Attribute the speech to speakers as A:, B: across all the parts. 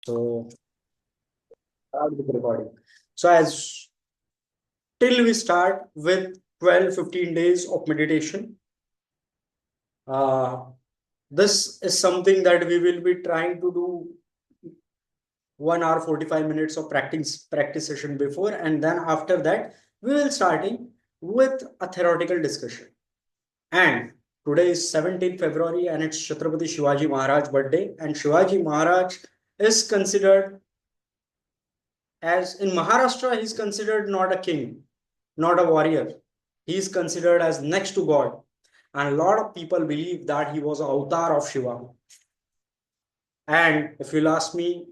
A: So start with recording. So as till we start with 12-15 days of meditation. Uh, this is something that we will be trying to do 1 hour 45 minutes of practice session before, and then after that we will starting with a theoretical discussion. And today is 17th February and it's Chhatrapati Shivaji Maharaj birthday, and Shivaji Maharaj is considered as in Maharashtra, he's considered not a king, not a warrior. He is considered as next to God. And a lot of people believe that he was an avatar of Shiva. And if you'll ask me,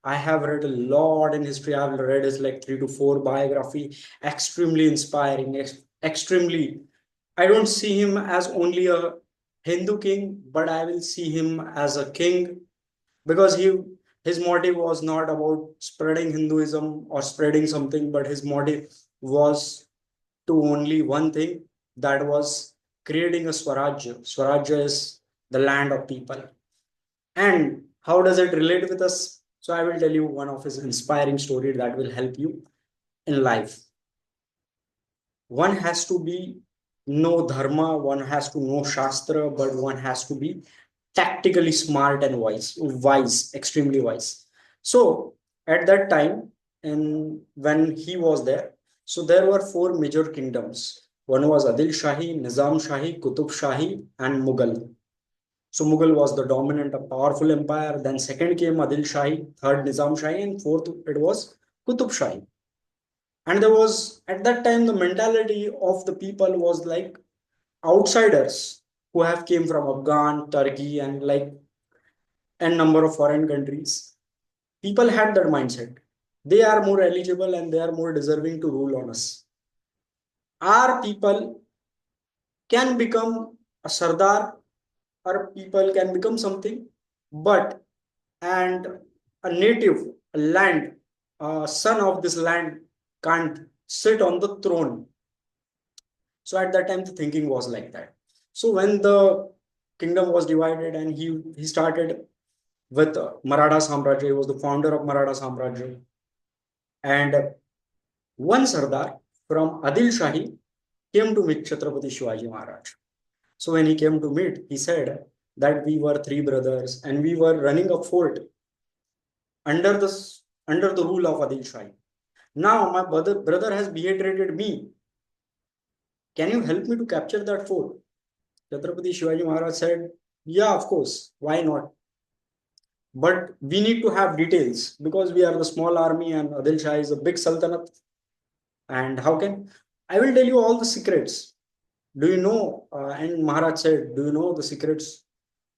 A: I have read a lot in history. I've read his like 3 to 4 biography, extremely inspiring, extremely. I don't see him as only a Hindu king, but I will see him as a king because his motive was not about spreading Hinduism or spreading something, but his motive was to only one thing, that was creating a Swarajya. Swarajya is the land of people. And how does it relate with us? So I will tell you one of his inspiring story that will help you in life. One has to be know dharma, one has to know shastra, but one has to be tactically smart and wise, extremely wise. So at that time, and when he was there, so there were four major kingdoms. One was Adil Shahi, Nizam Shahi, Qutub Shahi, and Mughal. So Mughal was the dominant, a powerful empire. Then second came Adil Shahi, third Nizam Shahi, and fourth it was Qutub Shahi. And there was at that time the mentality of the people was like outsiders who have came from Afghan, Turkey, and like n number of foreign countries. People had that mindset. They are more eligible and they are more deserving to rule on us. Our people can become a Sardar, or people can become something, but and a native, a land, a son of this land can't sit on the throne. So at that time, the thinking was like that. So when the kingdom was divided and he started with Maratha Samrajya, he was the founder of Maratha Samrajya. And one Sardar from Adil Shahi came to meet Chhatrapati Shivaji Maharaj. So when he came to meet, he said that we were three brothers and we were running a fort under the under the rule of Adil Shahi. Now my brother has beheaded me. Can you help me to capture that fort? Chhatrapati Shivaji Maharaj said, yeah, of course. Why not? But we need to have details because we are the small army and Adil Shah is a big sultanate. And how can I will tell you all the secrets? Do you know? And Maharaj said, do you know the secrets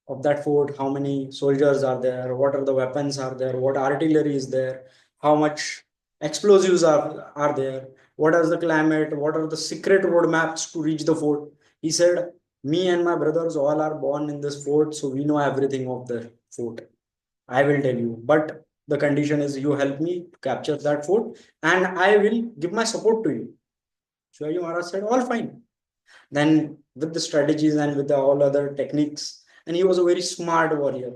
A: of that fort? How many soldiers are there? What are the weapons are there? What artillery is there? How much explosives are there? What is the climate? What are the secret road maps to reach the fort? He said, me and my brothers all are born in this fort, so we know everything of the fort. I will tell you, but the condition is you help me capture that fort and I will give my support to you. Shivaji Maharaj said, all fine. Then with the strategies and with the all other techniques, and he was a very smart warrior.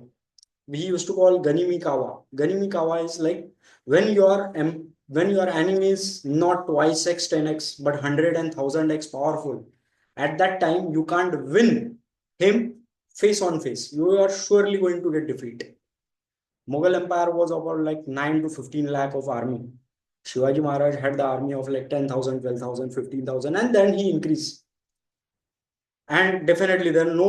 A: We used to call Ganimi Kawa. Ganimi Kawa is like when your enemy is not twice x 10x but 100 and 1000x powerful. At that time, you can't win him face on face. You are surely going to get defeated. Mughal Empire was about like 9 to 15 lakh of army. Shivaji Maharaj had the army of like 10,000, 12,000, 15,000, and then he increased. And definitely there no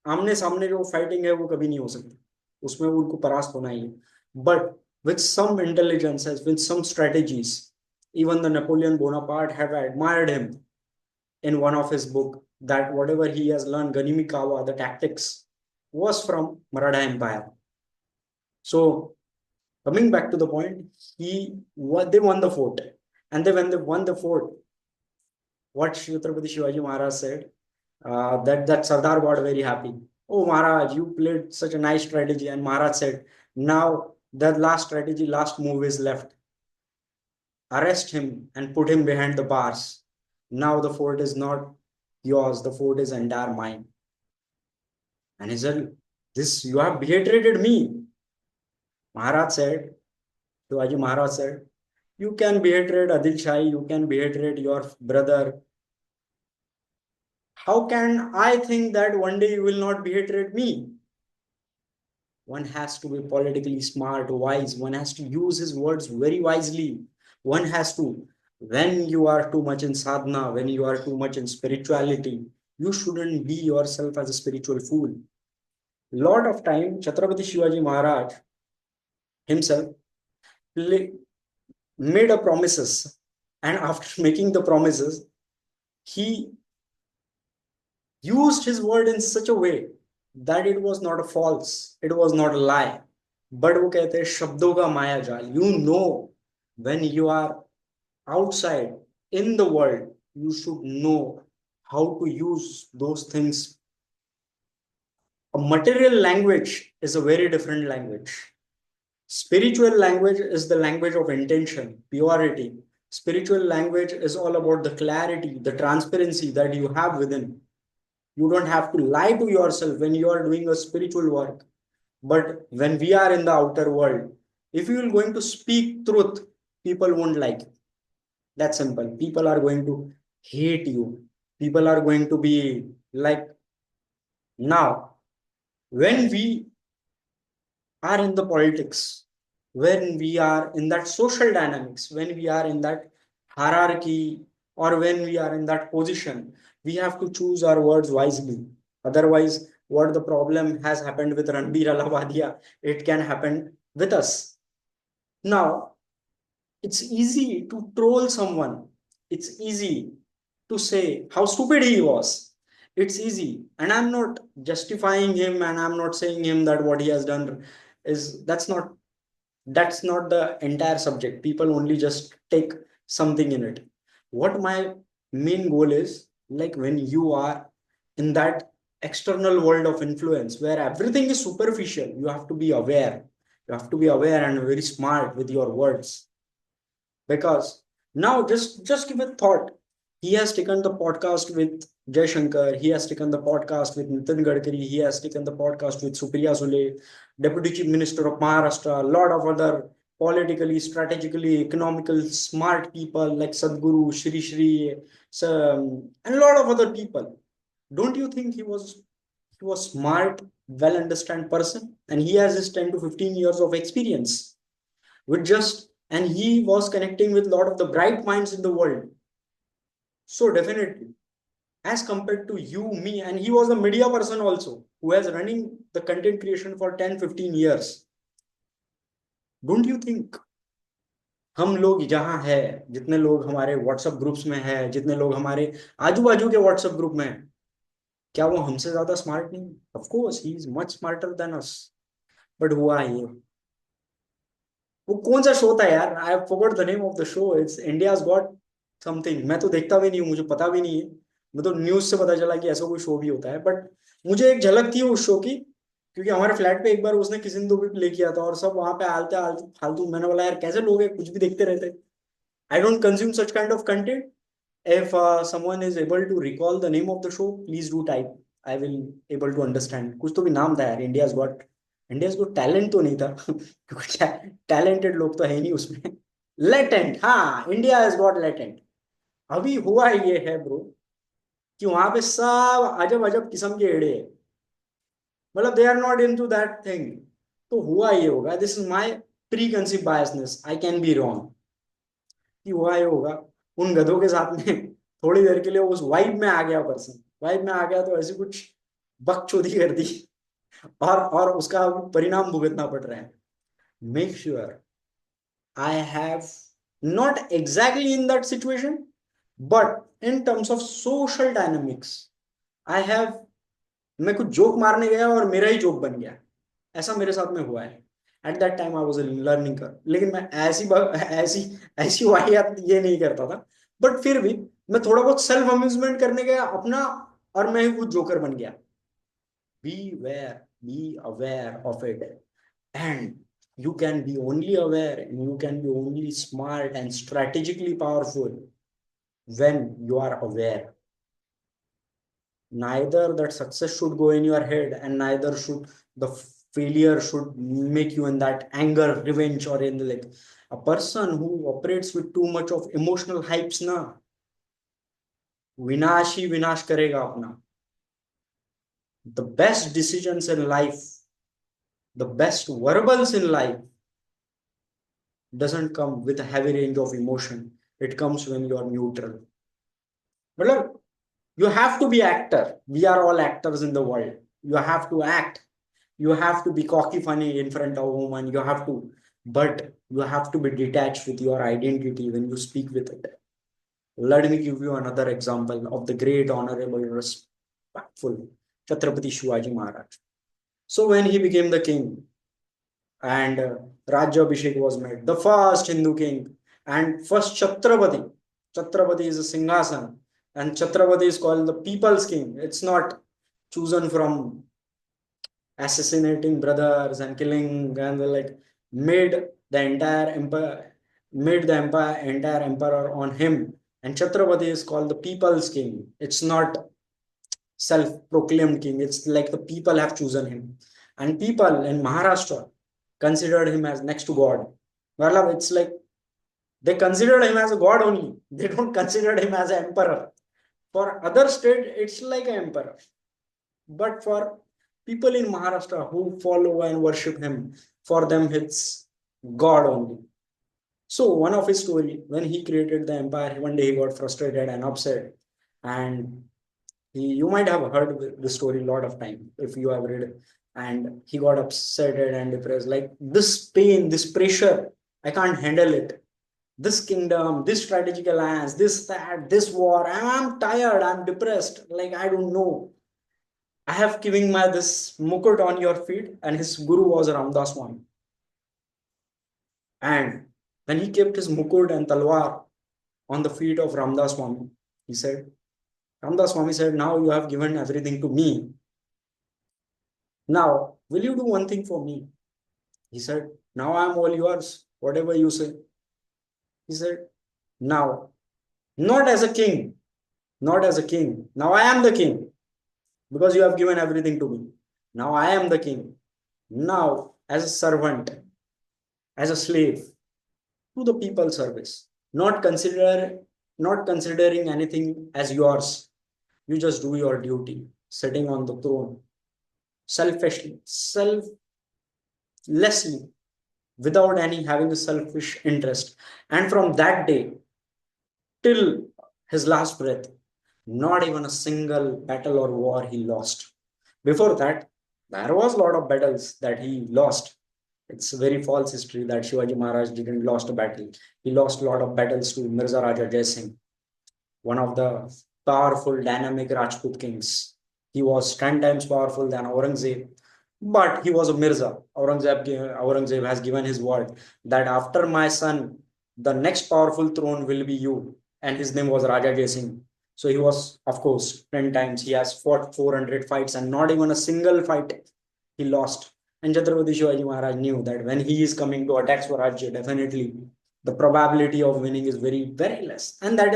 A: आमने सामने जो fighting है वो कभी नहीं हो सकती, उसमें उनको परास्त होना ही है. But with some intelligences, with some strategies, even the Napoleon Bonaparte have admired him in one of his book that whatever he has learned, Ganimi Kawa, the tactics, was from Maratha Empire. So coming back to the point, they won the fort, and they when they won the fort, what Chhatrapati Shivaji Maharaj said, that Sardar got very happy. Oh Maharaj, you played such a nice strategy. And Maharaj said, now the last strategy, last move is left. Arrest him and put him behind the bars. Now the fort is not yours, the fort is entire mine. And he said, this you have betrayed me. Maharaj said, Shivaji Maharaj said, you can be hatred Adil Shahi, you can be hatred your brother. How can I think that one day you will not be hatred me? One has to be politically smart, wise. One has to use his words very wisely. One has to, when you are too much in sadhana, when you are too much in spirituality, you shouldn't be yourself as a spiritual fool. Lot of time, Chhatrapati Shivaji Maharaj himself made a promises, and after making the promises, he used his word in such a way that it was not a false, it was not a lie. But वो कहते हैं शब्दों का माया जाल. You know, when you are outside in the world, you should know how to use those things. A material language is a very different language. Spiritual language is the language of intention, purity. Spiritual language is all about the clarity, the transparency that you have within. You don't have to lie to yourself when you are doing a spiritual work. But when we are in the outer world, if you are going to speak truth, people won't like it. That's simple. People are going to hate you. People are going to be like, now, when we are in the politics, when we are in that social dynamics, when we are in that hierarchy, or when we are in that position, we have to choose our words wisely. Otherwise, what the problem has happened with Ranbir Alawadia, it can happen with us. Now, it's easy to troll someone. It's easy to say how stupid he was. It's easy. And I'm not justifying him, and I'm not saying him that what he has done is that's not the entire subject. People only just take something in it. What my main goal is, like, when you are in that external world of influence where everything is superficial, you have to be aware. You have to be aware and very smart with your words. Because now, just give a thought. He has taken the podcast with Jay Shankar. He has taken the podcast with Nitin Gadkari. He has taken the podcast with Supriya Sule, Deputy Chief Minister of Maharashtra. A lot of other politically, strategically, economical, smart people like Sadhguru, Shri Shri, and a lot of other people. Don't you think he was smart, well understand person, and he has his 10 to 15 years of experience with just, and he was connecting with a lot of the bright minds in the world. So definitely, as compared to you, me, and he was a media person also who has running the content creation for 10, 15 years. Don't you think हम लोग जहाँ है, जितने लोग हमारे WhatsApp groups में है, जितने लोग हमारे आजू बाजू के व्हाट्सएप ग्रुप में है, क्या वो हमसे ज्यादा स्मार्ट नहीं? Of course he is much smarter than us. But हुआ ये, वो कौन सा शो था यार? I forgot the name of the show. It's India's got something. मैं तो देखता भी नहीं हूँ, मुझे पता भी नहीं है. मैं तो न्यूज से पता चला कि ऐसा कोई शो भी होता है. बट मुझे एक झलक थी उस शो की, क्योंकि हमारे फ्लैट पे एक बार उसने किसी ने तो भी प्ले किया था, और सब वहां पे आलते आलते फालतू. मैंने बोला यार कैसे लोग हैं, कुछ भी देखते रहते. I don't consume such kind of content. If someone is able to recall the name of the show, please do type. I will able to understand. कुछ तो भी नाम था यार. इंडियाज गॉट टैलेंट तो नहीं था क्योंकि टैलेंटेड लोग तो है नहीं उसमें. लेटेंट, हाँ, इंडिया हैज गॉट लेटेंट. अभी हुआ ये है ब्रो, कि वहां पे सब अजब अजब किस्म के एड़े हैं. मतलब they are not into that thing. तो हुआ ये होगा, this is my preconceive biasness, I can be wrong, कि हुआ ये होगा उन गधों के साथ में. थोड़ी देर के लिए उस वाइब में आ गया पर्सन, वाइब में आ गया तो ऐसी कुछ बकचोदी कर दी, और उसका परिणाम भुगतना पड़ रहा है. Make sure I have not exactly in that situation, but in terms of social dynamics I have. मैं कुछ जोक मारने गया और मेरा ही जोक बन गया. ऐसा मेरे साथ में हुआ है. At that time I was learning कर, लेकिन मैं ऐसी ऐसी वाहियात ये नहीं करता था. बट फिर भी मैं थोड़ा बहुत सेल्फ अम्यूजमेंट करने गया अपना, और मैं ही कुछ जोकर बन गया. Be aware of it. And you can be only aware, and you can be only smart and strategically powerful when you are aware. Neither that success should go in your head, and neither should the failure should make you in that anger, revenge, or in the like a person who operates with too much of emotional hypes na विनाश ही विनाश करेगा अपना. The best decisions in life, the best verbals in life doesn't come with a heavy range of emotion. It comes when you are neutral. But you have to be actor. We are all actors in the world. You have to act. You have to be cocky funny in front of a woman. You have to, but you have to be detached with your identity when you speak with it. Let me give you another example of the great, honorable, respectful Chhatrapati Shivaji Maharaj. So when he became the king and Rajyabhishek was made, the first Hindu king and first Chhatrapati. Chhatrapati is a Singhasan and Chhatrapati is called the people's king. It's not chosen from assassinating brothers and killing and like made the entire empire, made the empire entire emperor on him. And Chhatrapati is called the people's king. It's not self-proclaimed king. It's like the people have chosen him. And people in Maharashtra considered him as next to God. Well, it's like they considered him as a god only. They don't consider him as an emperor. For other state, it's like an emperor. But for people in Maharashtra who follow and worship him, for them it's God only. So one of his story, when he created the empire, one day he got frustrated and upset, and you might have heard the story a lot of time if you have read it. And he got upset and depressed. Like this pain, this pressure, I can't handle it. This kingdom, this strategic alliance, this that, this war. I'm tired. I'm depressed. Like I don't know. I have given my this mukut on your feet, and his guru was Ramdas Swami. And when he kept his mukut and talwar on the feet of Ramdas Swami, he said, Ramdas Swami said, now you have given everything to me. Now, will you do one thing for me? He said, now I am all yours, whatever you say. He said, now, not as a king, not as a king. Now I am the king because you have given everything to me. Now I am the king. Now, as a servant, as a slave to the people's service, not considering anything as yours. You just do your duty, sitting on the throne, selfishly, selflessly, without any having a selfish interest. And from that day till his last breath, not even a single battle or war he lost. Before that, there was a lot of battles that he lost. It's a very false history that Shivaji Maharaj didn't lost a battle. He lost a lot of battles to Mirza Raja Jai Singh, one of the powerful, dynamic Rajput kings. He was 10 times powerful than Aurangzeb, but he was a Mirza. Aurangzeb has given his word that after my son, the next powerful throne will be you. And his name was Raja Jai Singh. So he was, of course, 10 times. He has fought 400 fights and not even a single fight he lost. And Chhatrapati Shivaji Maharaj knew that when he is coming to attack Swarajya, definitely the probability of winning is very, very less. And that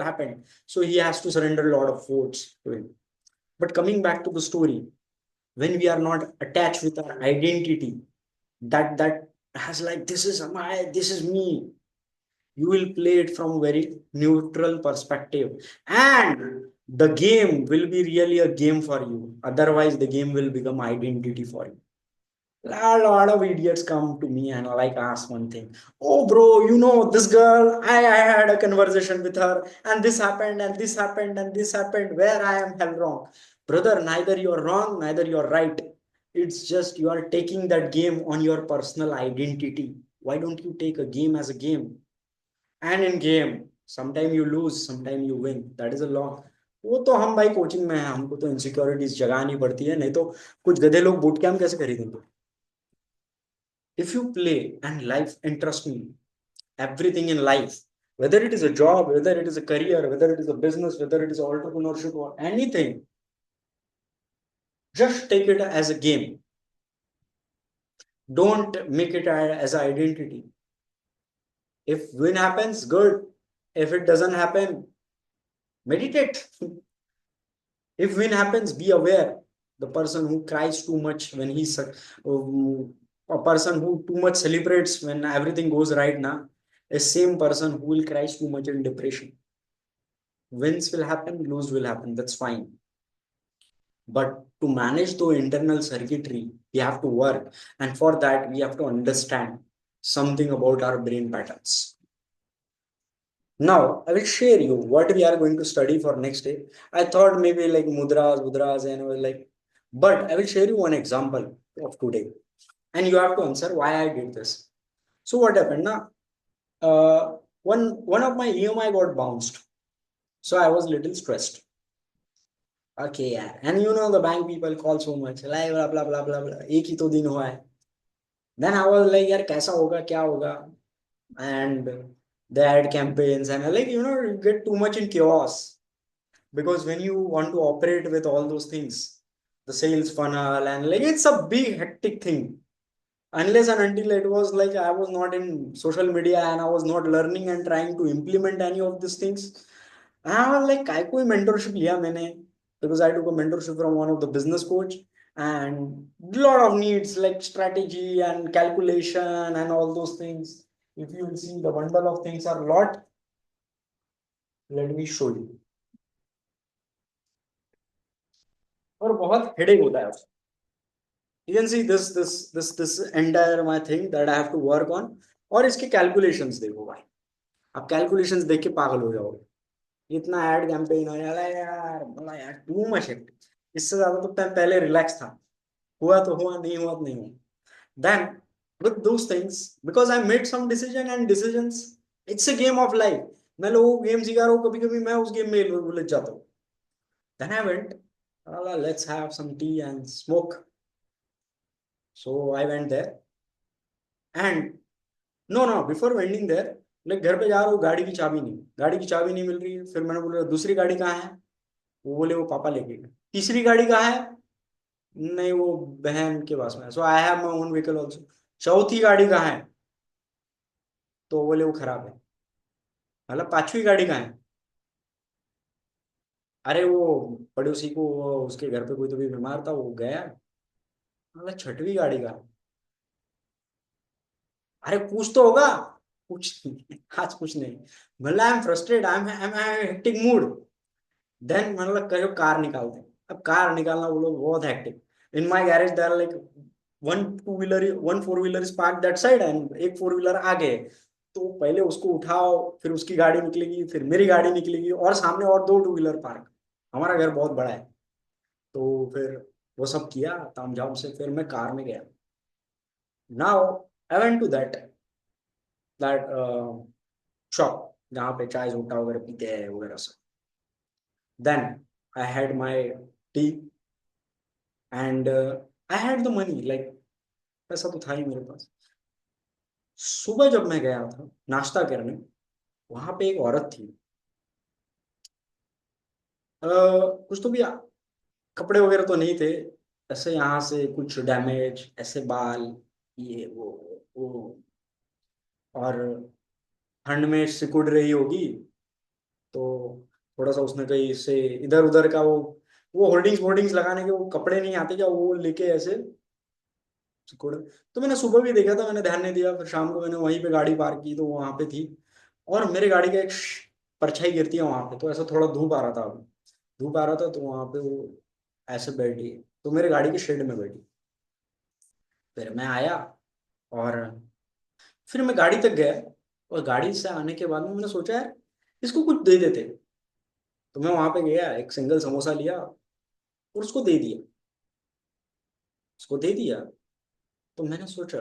A: happened. So he has to surrender a lot of votes to him. But coming back to the story, when we are not attached with our identity, that has like this is me. You will play it from a very neutral perspective. And the game will be really a game for you. Otherwise, the game will become identity for you. A lot of idiots come to me and like ask one thing. Oh, bro, you know this girl. I had a conversation with her, and this happened, and this happened, and this happened. Where I am hell wrong, brother. Neither you're wrong, neither you're right. It's just you are taking that game on your personal identity. Why don't you take a game as a game? And in game, sometimes you lose, sometimes you win. That is a law. वो तो हम भाई coaching में हैं, हमको तो insecurities जगानी पड़ती है, नहीं तो कुछ गधे लोग बूट कैंप कैसे खरीदेंगे. If you play and life, and trust me, everything in life, whether it is a job, whether it is a career, whether it is a business, whether it is entrepreneurship or anything, just take it as a game. Don't make it as an identity. If win happens, good. If it doesn't happen, meditate. If win happens, be aware. The person who cries too much when a person who too much celebrates when everything goes right now, a same person who will cry too much in depression. Wins will happen, lose will happen. That's fine. But to manage the internal circuitry, we have to work. And for that, we have to understand something about our brain patterns. Now, I will share you what we are going to study for next day. I thought maybe like mudras, and like, but I will share you one example of today, and you have to answer why I did this. So what happened now? One of my EMI got bounced, so I was little stressed. Okay, yeah, and you know the bank people call so much, like blah blah blah blah blah. एक ही तो दिन हुआ है. Then I was like, यार कैसा होगा क्या होगा? And they had campaigns and like you get too much in chaos. Because when you want to operate with all those things, the sales funnel and like it's a big hectic thing, unless and until it was like I was not in social media and I was not learning and trying to implement any of these things. And I was like, काय कोई mentorship लिया मैंने, because I took a mentorship from one of the business coach, and lot of needs like strategy and calculation and all those things. If you will see, the bundle of things are a lot. Let me show you. और बहुत headache होता है. You can see this entire my thing that I have to work on. और इसके calculations देखो भाई, आप calculations देख के पागल हो जाओगे. इतना ad campaign होने वाला है यार, बोला यार too much hectic. इससे ज्यादा तो पहले रिलैक्स था. हुआ तो हुआ, नहीं हुआ तो नहीं हुआ. Then with those things, because I made some decision and decisions, it's a game of life. मैं लोगों को गेम सिखा रहा हूँ, कभी कभी मैं उस गेम में उलझ जाता हूँ. Then I went, let's have some tea and smoke. So I went there, and no, before wending there, like घर पे जा रहा हूँ, गाड़ी की चाबी नहीं मिल रही है. फिर मैंने बोला दूसरी गाड़ी कहाँ है? वो बोले वो पापा लेके गए. तीसरी गाड़ी कहाँ है? नहीं, वो बहन के पास में है. So I have my own vehicle also. चौथी गाड़ी कहाँ है? तो वो बोले वो खराब है. मतलब पांचवी गाड़ी कहाँ है? अरे वो पड़ोसी को उसके घर पे कोई तो भी बीमार था, वो गया. मतलब छठवीं गाड़ी कहाँ है? अरे कुछ तो होगा. कुछ नहीं, आज कुछ नहीं. मतलब I am frustrate, I am hectic mood. Then मतलब कहो कार निकालते हैं. अब कार निकालना वो लोग बहुत hectic. In my garage there like one two wheeler, one four wheeler is park that side and एक फोर व्हीलर आगे है. तो पहले उसको उठाओ, फिर उसकी गाड़ी निकलेगी, फिर मेरी गाड़ी निकलेगी, और सामने और दो टू व्हीलर पार्क. हमारा घर बहुत बड़ा है. तो फिर वो सब किया तामझाम से, फिर मैं कार में गया. Now I went to that shop जहाँ पे चाय झूठा वगैरह पीते हैं वगैरह सब. Then I had my tea, and I had the money. Like पैसा तो था ही मेरे पास. सुबह जब मैं गया था नाश्ता करने, वहां पे एक औरत थी. कुछ तो भी कपड़े वगैरह तो नहीं थे. ऐसे यहाँ से कुछ डैमेज, ऐसे बाल, ये वो और ठंड में सिकुड़ रही होगी. तो थोड़ा सा उसने कहीं से इधर उधर का वो होल्डिंग्स होल्डिंग्स लगाने के वो कपड़े नहीं आते क्या, वो लेके ऐसे सिकुड़. तो मैंने सुबह भी देखा था, मैंने ध्यान नहीं दिया. फिर शाम को मैंने वहीं पे गाड़ी पार्क की तो वो वहां पे थी. और मेरे गाड़ी का एक परछाई गिरती है वहां पे, तो ऐसा थोड़ा धूप आ रहा था. अभी धूप आ रहा था तो वहां पे वो ऐसे बैठी. तो मेरे गाड़ी के शेड में बैठी. फिर मैं आया, और फिर मैं गाड़ी तक गया. और गाड़ी से आने के बाद में मैंने सोचा यार इसको कुछ दे देते. तो मैं वहां पे गया, एक सिंगल समोसा लिया और उसको दे दिया. उसको दे दिया. तो मैंने सोचा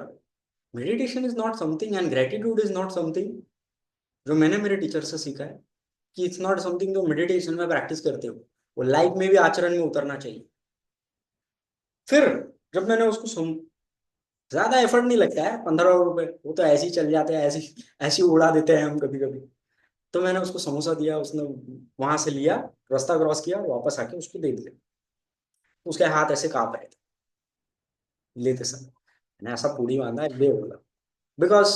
A: meditation is not something and gratitude is not something, जो मैंने मेरे टीचर से सीखा है कि इट्स नॉट समथिंग जो मेडिटेशन में प्रैक्टिस करते हो, वो लाइफ में भी आचरण में उतरना चाहिए. फिर जब मैंने उसको सुन, ज्यादा एफर्ट नहीं लगता है, 15 रुपए वो तो ऐसे ही चल जाते हैं, ऐसे ऐसे ही उड़ा देते हैं हम कभी कभी. तो मैंने उसको समोसा दिया, उसने वहां से लिया, रास्ता क्रॉस किया और वापस आके उसको दे दिया. तो उसके हाथ ऐसे कांप रहे थे लेते समय. मैंने ऐसा पूरी बांधा, ले बोला. बिकॉज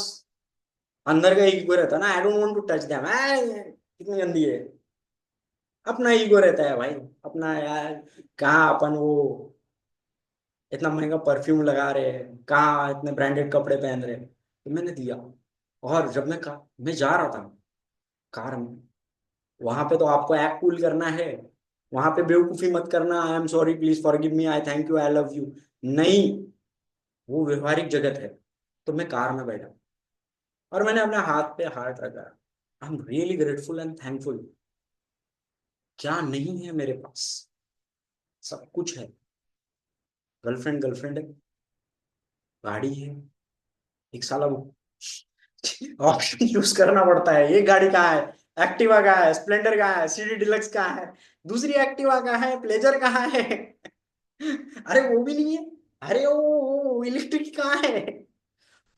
A: अंदर का ईगो रहता है ना, I don't want to touch them, कितनी गंदी है. अपना ईगो रहता है भाई, अपना यार. कहाँ अपन वो इतना महंगा परफ्यूम लगा रहे हैं, कहाँ इतने ब्रांडेड कपड़े पहन रहे हैं। तो मैंने दिया। और जब मैं जा रहा था कार में, वहां पे तो आपको एक्ट कूल करना है, वहां पे बेवकूफी मत करना, I am sorry please forgive me, I thank you, I love you. नहीं, वो व्यवहारिक जगत है। तो मैं कार में बैठा और मैंने अपने हाथ पे हाथ रखा। I am really grateful and thankful. क्या नहीं है मेरे पास? सब कुछ है। गर्लफ्रेंड है, गाड़ी है, एक साला वो ऑप्शन यूज करना पड़ता है। एक गाड़ी कहाँ है, एक्टिवा कहाँ है, स्प्लेंडर कहाँ है, सीडी डिलक्स कहाँ है, दूसरी एक्टिवा कहाँ है, प्लेजर कहाँ है अरे वो भी नहीं है। अरे वो इलेक्ट्रिक कहाँ है,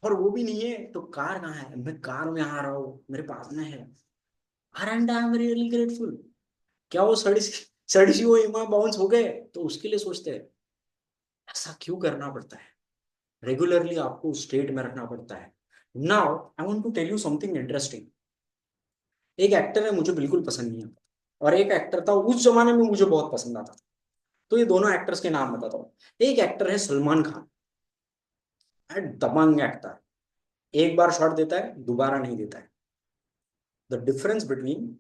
A: और वो भी नहीं है तो कार कहाँ है? मैं कार में आ रहा हूँ, मेरे पास में है। And I am really grateful. क्या वो सड़ी सी वो इमा बाउंस हो गए तो उसके लिए सोचते हैं? ऐसा क्यों करना पड़ता है? रेगुलरली आपको स्टेट में रखना पड़ता है। Now I want to tell you something interesting. एक एक्टर है, मुझे बिल्कुल पसंद नहीं आता, और एक एक्टर था उस जमाने में मुझे बहुत पसंद आता था। तो ये दोनों एक्टर्स के नाम बताता हूँ। एक एक्टर है सलमान खान, है दबंग एक्टर। एक बार शॉट देता है, दोबारा नहीं देता है। The difference between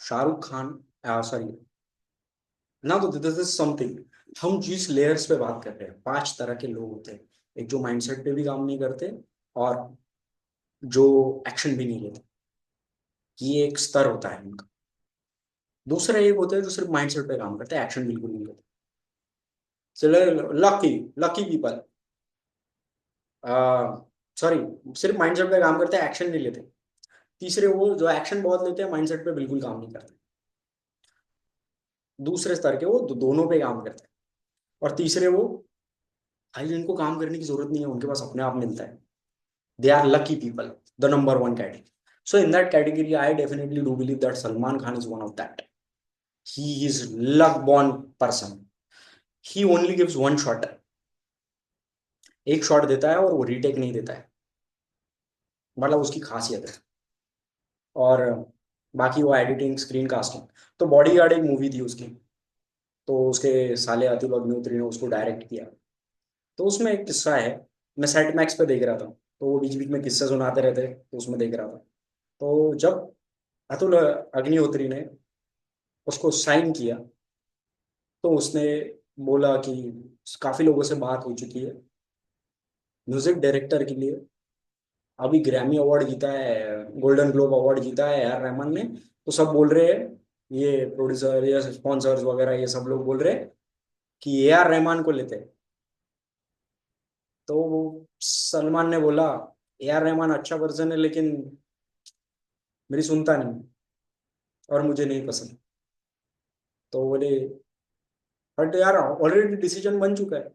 A: Shahrukh Khan, sorry, ना तो दिस इज समथिंग। हम जिस लेयर्स पे बात कर रहे हैं, 5 तरह के लोग होते हैं। एक जो माइंडसेट पे भी काम नहीं करते, और जो एक्शन भी नहीं लेते, ये एक स्तर होता है उनका। दूसरा एक होता है जो सिर्फ माइंडसेट पे काम करते हैं, एक्शन बिल्कुल नहीं लेते। चलो, लकी, लकी पीपल, सॉरी, सिर्फ माइंडसेट पे काम करते हैं, एक्शन नहीं लेते। तीसरे वो जो एक्शन बहुत लेते हैं, माइंडसेट पे बिल्कुल काम नहीं करते। दूसरे स्तर के वो दोनों पे काम करते हैं। और तीसरे वो, भाई जिनको काम करने की जरूरत नहीं है, उनके पास अपने आप मिलता है। They are lucky people, the number one category. So in that category, I definitely do believe that Salman Khan is one of that. He is luck born person. He only gives one shot. एक shot देता है और वो retake नहीं देता है, मतलब उसकी खासियत है। और बाकी वो एडिटिंग, स्क्रीन कास्टिंग। तो बॉडीगार्ड एक मूवी थी उसकी, तो उसके साले अतुल अग्निहोत्री ने उसको डायरेक्ट किया। तो उसमें एक किस्सा है, मैं सेट मैक्स पे देख रहा था, तो वो बीच बीच में किस्से सुनाते रहते, तो उसमें देख रहा था। तो जब अतुल अग्निहोत्री ने उसको साइन किया, तो उसने बोला कि काफी लोगों से बात हो चुकी है, म्यूजिक डायरेक्टर के लिए अभी ग्रैमी अवार्ड जीता है, गोल्डन ग्लोब अवार्ड जीता है यार रहमान ने। तो सब बोल रहे हैं, ये प्रोड्यूसर या स्पॉन्सर्स वगैरह ये सब लोग बोल रहे हैं कि ए आर रहमान को लेते हैं। तो सलमान ने बोला, ए आर रहमान अच्छा वर्जन है, लेकिन मेरी सुनता नहीं और मुझे नहीं पसंद। तो बोले, बट यार ऑलरेडी डिसीजन बन चुका है।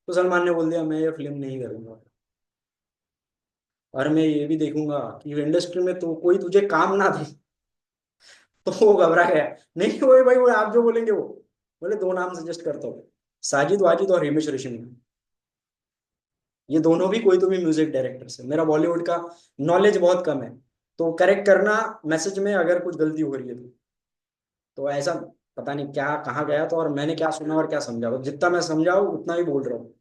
A: तो सलमान ने बोल दिया, मैं ये फिल्म नहीं करूंगा, और मैं ये भी देखूंगा कि इंडस्ट्री में तो कोई तुझे काम ना दे। तो वो घबरा गया। नहीं वो भाई, वो आप जो बोलेंगे वो। बोले, दो नाम सजेस्ट करता हूँ, साजिद वाजिद और हिमेश रेशमिया। ये दोनों भी कोई तो भी म्यूजिक डायरेक्टर्स है। मेरा बॉलीवुड का नॉलेज बहुत कम है, तो करेक्ट करना मैसेज में अगर कुछ गलती हो रही है तो ऐसा पता नहीं क्या कहाँ गया तो, और मैंने क्या सुना और क्या समझा, तो जितना मैं समझा हूँ उतना ही बोल रहा हूँ।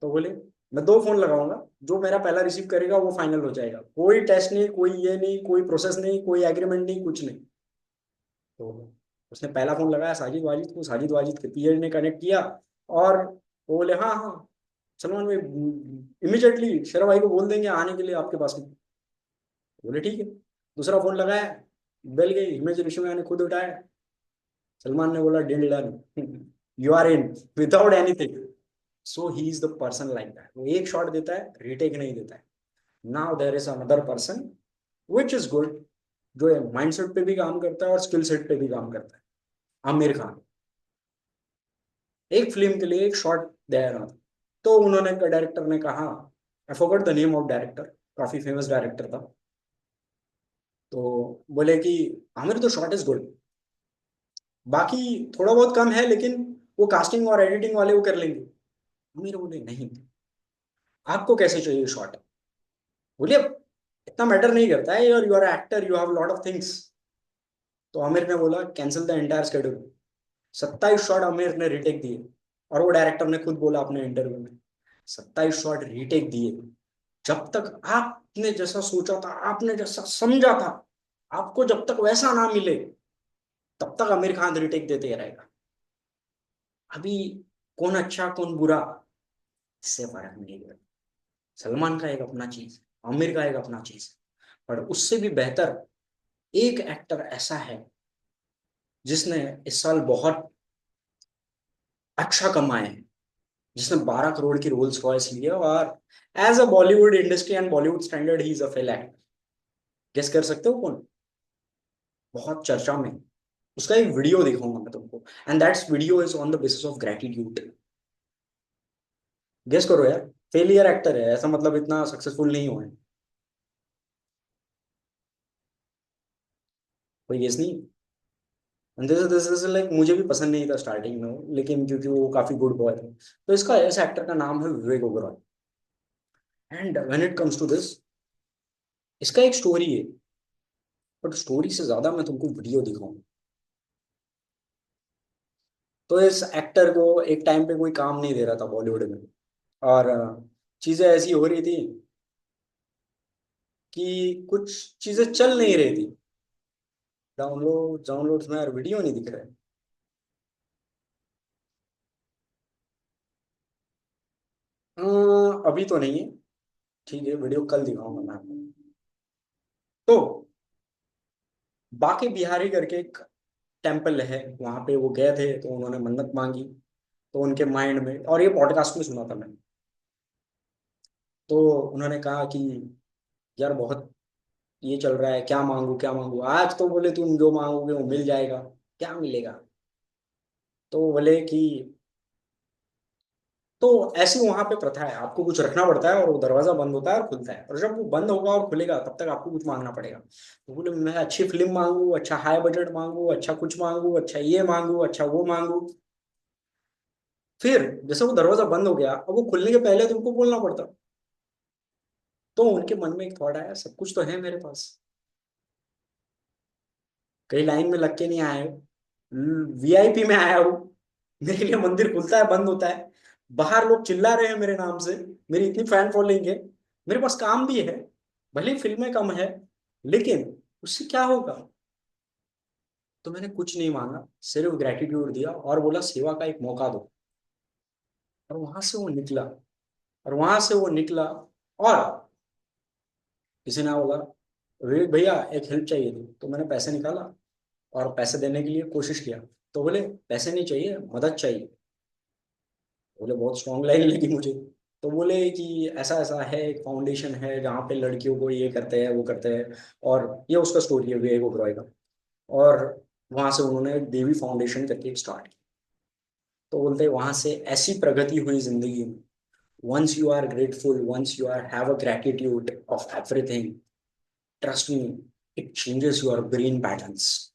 A: तो बोले, मैं 2 फोन लगाऊंगा, जो मेरा पहला रिसीव करेगा वो फाइनल हो जाएगा, कोई टेस्ट नहीं, कोई ये नहीं, कोई प्रोसेस नहीं, कोई एग्रीमेंट नहीं, कुछ नहीं। तो उसने पहला फोन लगाया साजिद वाजिद को, साजिद वाजिद के पीए ने कनेक्ट किया, और वो बोले, हाँ हाँ सलमान भाई, इमिजिएटली शेरा भाई को बोल देंगे आने के लिए आपके पास में। बोले ठीक है। दूसरा फोन लगाया, बेल गई, इमेज रेशमिया ने खुद उठाया। सलमान ने बोला, deal done, you are in without anything. So he is the person like that. वो एक शॉट देता है, रीटेक नहीं देता है। Now there is another person which is good, जो माइंडसेट पे भी काम करता है और स्किल सेट पे भी काम करता है। आमिर खान एक फिल्म के लिए एक शॉट दे रहा था, तो उन्होंने, डायरेक्टर ने कहा, I forgot the name of director, काफी फेमस डायरेक्टर था। तो बोले कि आमिर तो शॉट इज गुड, बाकी थोड़ा बहुत कम है, लेकिन वो कास्टिंग और एडिटिंग वाले वो कर लेंगे। आमिर बोले, नहीं, आपको कैसे चाहिए शॉट? बोलिए, इतना मैटर नहीं करता है, और you are actor, you have lot of things. तो आमिर ने बोला, cancel the entire schedule. 27 shot Aamir ने रिटेक दिए। और वो डायरेक्टर ने खुद बोला अपने इंटरव्यू में, 27 शॉट रीटेक दिए। जब तक आपने जैसा सोचा था, आपने जैसा समझा था, आपको जब तक वैसा ना मिले, तब तक आमिर खान रीटेक देते रहेगा। अभी कौन अच्छा कौन बुरा, इससे फर्क नहीं पड़ता। सलमान का एक अपना चीज, आमिर का एक अपना चीज, पर उससे भी बेहतर एक एक्टर ऐसा है जिसने इस साल बहुत अच्छा कमाए है, जिसने 12 करोड़ की रोल्स रॉयस ली है, और as a Bollywood industry and Bollywood standard he is a fail actor. Guess कर सकते हो कौन? बहुत चर्चा में। उसका एक वीडियो दिखाऊंगा मैं तुमको, and that's video is on the basis of gratitude. Guess करो यार। फेलियर एक्टर है, ऐसा मतलब इतना सक्सेसफुल नहीं हुआ है। कोई गेस नहीं? दिस इज लाइक, मुझे भी पसंद नहीं था स्टार्टिंग में वो, लेकिन क्योंकि वो काफी गुड बॉय थे। तो इसका इस एक्टर का नाम है Vivek Oberoi. And when it comes to this, इसका एक स्टोरी है, बट स्टोरी से ज्यादा मैं तुमको वीडियो दिखाऊंगा। तो इस एक्टर को एक टाइम पे कोई काम नहीं दे रहा था बॉलीवुड में, और चीजें ऐसी हो रही थी कि कुछ चीजें चल नहीं रही थी। डाउनलोड्स में यार वीडियो नहीं दिख रहा है। अभी तो नहीं है। ठीक है, वीडियो कल दिखाऊंगा मैं आपको। तो बाकी बिहारी करके एक टेम्पल है, वहां पे वो गए थे तो उन्होंने मन्नत मांगी। तो उनके माइंड में, और ये पॉडकास्ट में सुना था मैंने, तो उन्होंने कहा कि यार बहुत ये चल रहा है, क्या मांगू क्या मांगू। आज तो बोले तुम जो मांगोगे वो मिल जाएगा। क्या मिलेगा? तो वो बोले कि, तो ऐसी वहां पे प्रथा है, आपको कुछ रखना पड़ता है और वो दरवाजा बंद होता है और खुलता है, और जब वो बंद होगा और खुलेगा तब तक आपको कुछ मांगना पड़ेगा। तो बोले मैं अच्छी फिल्म मांगू, अच्छा हाई बजट मांगू, अच्छा कुछ मांगू, अच्छा ये मांगू, अच्छा वो मांगू। फिर जैसे वो दरवाजा बंद हो गया, अब वो खुलने के पहले तुमको बोलना पड़ता। तो उनके मन में एक थॉट आया, सब कुछ तो है मेरे पास, कहीं लाइन में लग के नहीं आया हूँ, वीआईपी में आया हूँ। मेरे लिए मंदिर खुलता है बंद होता है, बाहर लोग चिल्ला रहे हैं मेरे नाम से, मेरी इतनी फैन फॉलोइंग है, मेरे पास काम भी है, भले ही फिल्में कम है, लेकिन उससे क्या होगा? तो मैंने कुछ नहीं मांगा, सिर्फ ग्रेटिट्यूड दिया और बोला सेवा का एक मौका दो। और वहां से वो निकला, और वहां से वो निकला, और किसी ने बोला विवेक भैया एक हेल्प चाहिए थी, तो मैंने पैसे निकाला और पैसे देने के लिए कोशिश किया। तो बोले पैसे नहीं चाहिए, मदद चाहिए। बोले बहुत स्ट्रांग लाइन लगी मुझे। तो बोले कि ऐसा ऐसा है, एक फाउंडेशन है जहाँ पे लड़कियों को ये करते हैं वो करते हैं, और ये उसका स्टोरी है विवेक ओबरॉय का। और वहां से उन्होंने देवी फाउंडेशन करके स्टार्ट किया। तो बोलते हैं वहां से ऐसी प्रगति हुई जिंदगी में। once you are grateful, once you are have a gratitude of everything, trust me, it changes your brain patterns.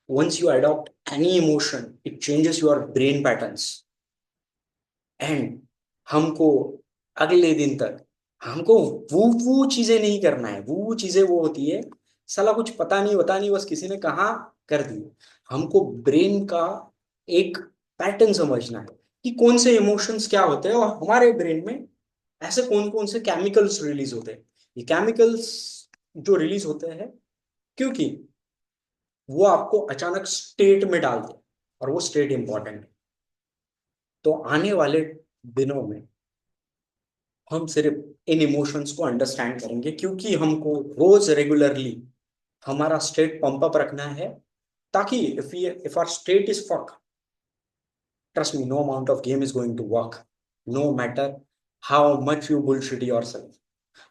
A: Once you adopt any emotion, it changes your brain patterns. And हमको अगले दिन तक, हमको वो चीजें नहीं करना है। वो चीजें वो होती है, साला कुछ पता नहीं बस किसी ने कहा कर दी। हमको ब्रेन का एक पैटर्न समझना है कि कौन से इमोशंस क्या होते हैं, और हमारे ब्रेन में ऐसे कौन कौन से केमिकल्स रिलीज होते हैं। ये केमिकल्स जो रिलीज होते हैं, क्योंकि वो आपको अचानक स्टेट में डालते हैं, और वो स्टेट इंपॉर्टेंट है। तो आने वाले दिनों में हम सिर्फ इन इमोशंस को अंडरस्टैंड करेंगे, क्योंकि हमको रोज रेगुलरली हमारा स्टेट पंप अप रखना है, ताकि if our state is fuck, trust me, no amount of game is going to work, no matter how much you bullshit yourself,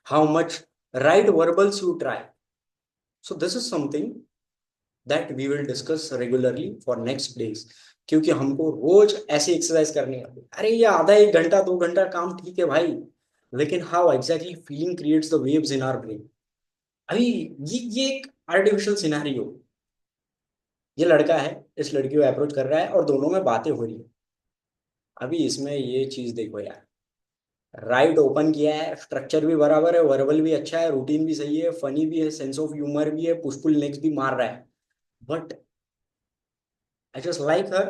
A: how much right verbals you try. So this is something that we will discuss regularly for next days. क्योंकि हमको रोज ऐसी exercise करनी है। अरे ये आधा एक घंटा 2 घंटा काम ठीक है भाई, लेकिन how exactly feeling creates the waves in our brain. अभी ये एक आर्टिफिशियल सिनेरियो, ये लड़का है, इस लड़की को अप्रोच कर रहा है और दोनों में बातें हो रही है। अभी इसमें ये चीज देखो यार, राइट ओपन किया है, स्ट्रक्चर भी बराबर है, वर्बल भी अच्छा है, रूटीन भी सही है, फनी भी है, सेंस ऑफ ह्यूमर भी है, पुश पुल नेक्स्ट भी मार रहा है। But I just like her,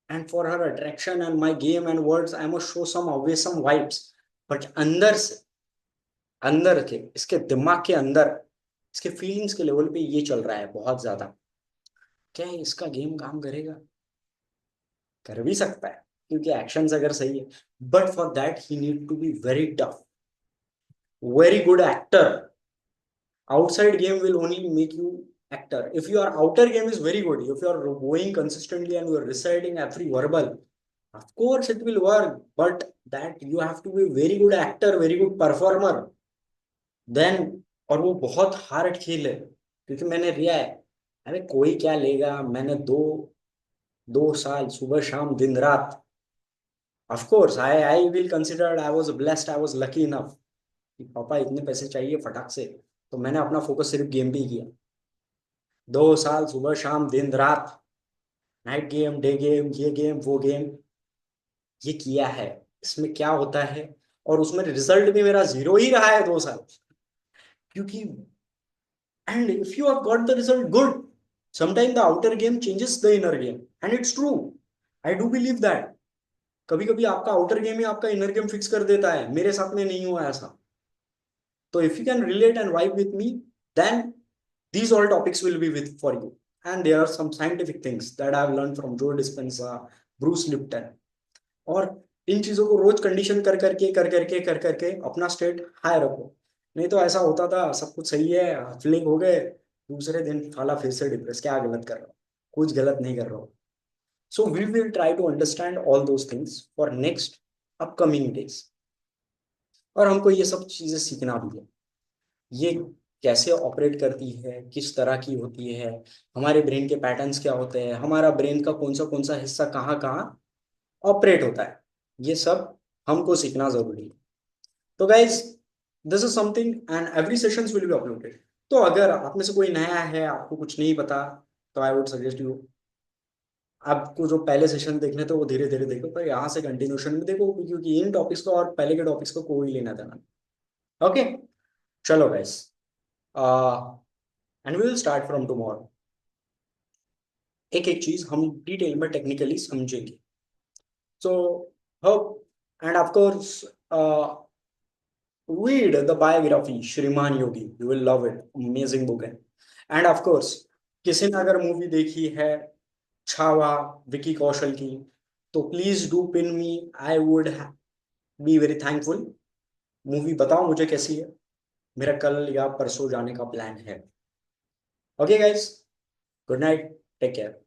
A: and for her attraction and my game and words I must show some obvious some vibes, but अंदर से, अंदर के इसके दिमाग के अंदर इसके फीलिंग्स के लेवल पे ये चल रहा है बहुत ज्यादा, क्या इसका गेम काम करेगा? कर भी सकता है क्योंकि एक्शंस अगर सही है, but for that he need to be very tough, very good actor. Outside game will only make you actor. If your outer game is very good, if you are going consistently and you are reciting every verbal, of course it will work. But that you have to be very good actor, very good performer. Then, और वो बहुत hard खेल है क्योंकि मैंने रिया है. अरे कोई क्या लेगा, मैंने 2 साल सुबह शाम दिन रात. Of course I will consider I was blessed, I was lucky enough कि पापा इतने पैसे चाहिए फटाक से, तो मैंने अपना फोकस सिर्फ गेम पे ही किया. 2 साल सुबह शाम दिन रात, नाइट गेम डे गेम ये गेम वो गेम, ये किया है. इसमें क्या होता है, और उसमें रिजल्ट भी मेरा जीरो ही रहा है 2 साल, क्योंकि and if you have got the result good, sometime the outer game changes the inner game and it's true. I do believe that. कभी कभी आपका आउटर गेम ही आपका इनर गेम फिक्स कर देता है. मेरे साथ में नहीं हुआ ऐसा. तो if you can relate and vibe with me, then these all topics will be with for you. And there are some scientific things that I have learned from Joe Dispenza, Bruce Lipton. और इन चीजों को रोज condition कर करके अपना state high रखो. नहीं तो ऐसा होता था सब कुछ सही है, फीलिंग हो गए, दूसरे दिन साला फिर से डिप्रेस, क्या गलत कर रहा हूँ? कुछ गलत नहीं कर रहा हूँ. So we will try to understand all those things for next upcoming days. और हमको ये सब चीजें सीखना भी है. ये कैसे ऑपरेट करती है, किस तरह की होती है, हमारे ब्रेन के पैटर्न्स क्या होते हैं, हमारा ब्रेन का कौन सा हिस्सा कहाँ कहाँ ऑपरेट होता है, ये सब हमको सीखना जरूरी है. तो guys, this is something and every sessions will be uploaded. तो अगर आप में से कोई नया है, आपको कुछ नहीं पता, तो आई वुड सजेस्ट यू, आपको जो पहले सेशन देखने थे वो धीरे धीरे देखो, पर यहाँ से कंटिन्यूशन में देखो, क्योंकि इन टॉपिक्स को और पहले के टॉपिक्स को कोई लेना देना. ओके, चलो guys, and we will start from tomorrow. एक एक चीज हम डिटेल में टेक्निकली समझेंगे. So hope and of course read the biography Shriman Yogi, you will love it, amazing book है. एंड ऑफ कोर्स किसी ने अगर मूवी देखी है छावा विकी कौशल की, तो please do pin me, I would be very thankful. Movie बताओ मुझे कैसी है, मेरा कल या परसों जाने का प्लान है. Okay guys, good night, take care.